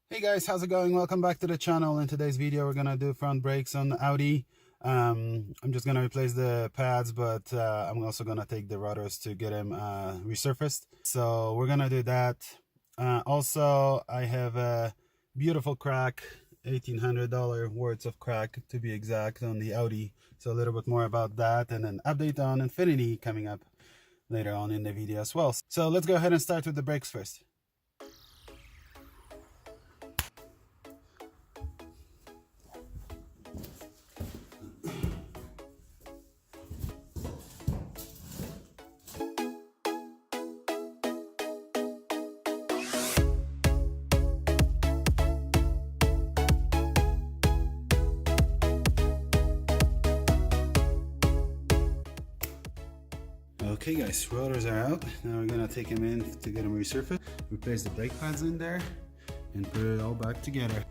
Hey guys, how's it going? Welcome back to the channel. In today's video we're gonna do front brakes on the Audi. I'm just gonna replace the pads, but I'm also gonna take the rotors to get them resurfaced, so we're gonna do that. Also, I have a beautiful crack, $1,800 worth of crack to be exact, on the Audi, so a little bit more about that, and an update on Infiniti coming up later on in the video as well. So let's go ahead and start with the brakes first. Okay guys, rotors are out. Now we're gonna take them in to get them resurfaced. Replace the brake pads in there and put it all back together.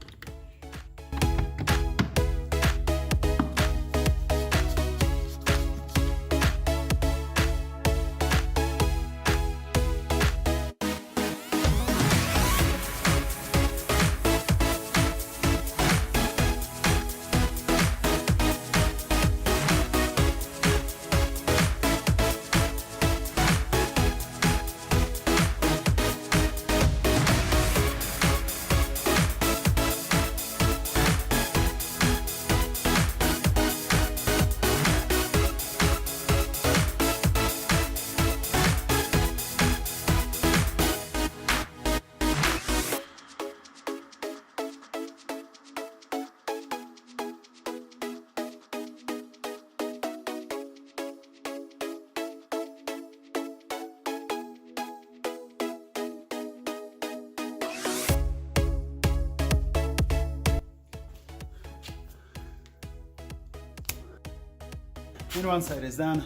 And one side is done.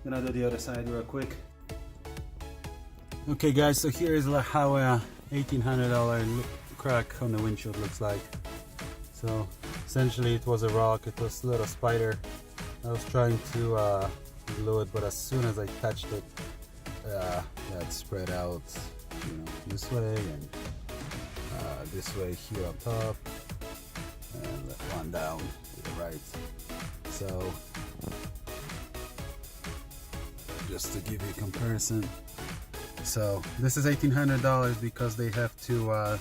I'm gonna do the other side real quick. Okay guys, so here is how a $1,800 crack on the windshield looks like. So essentially it was a rock, it was a little spider. I was trying to glue it, but as soon as I touched it, that spread out, this way and this way here on top, and one down to the right. So just to give you a comparison, so this is $1,800 because they have to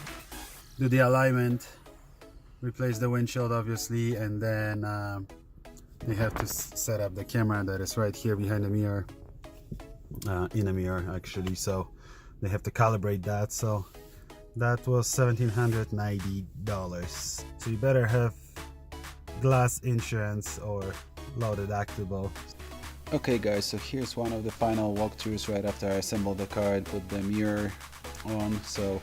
do the alignment, replace the windshield obviously, and then they have to set up the camera that is right here behind the mirror, in the mirror actually, so they have to calibrate that. So that was $1,790. So you better have glass insurance or low deductible. Okay guys, so here's one of the final walkthroughs right after I assembled the car and put the mirror on. So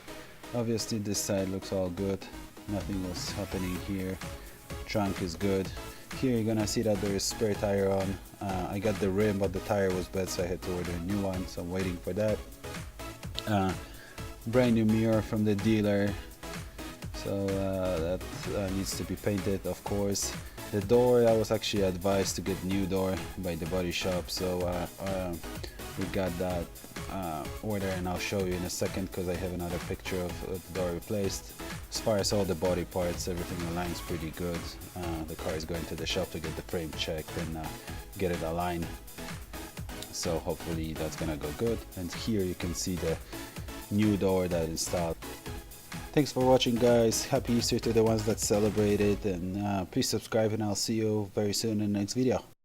obviously this side looks all good, nothing was happening here. Trunk is good. Here you're gonna see that there is spare tire on. I got the rim, but the tire was bad, so I had to order a new one, so I'm waiting for that. Brand new mirror from the dealer, so that needs to be painted, of course. The door, I was actually advised to get new door by the body shop, so we got that order, and I'll show you in a second because I have another picture of the door replaced. As far as all the body parts, everything aligns pretty good. The car is going to the shop to get the frame checked and get it aligned, so hopefully that's gonna go good. And here you can see the new door that is installed. Thanks for watching guys, happy Easter to the ones that celebrated, and please subscribe, and I'll see you very soon in the next video.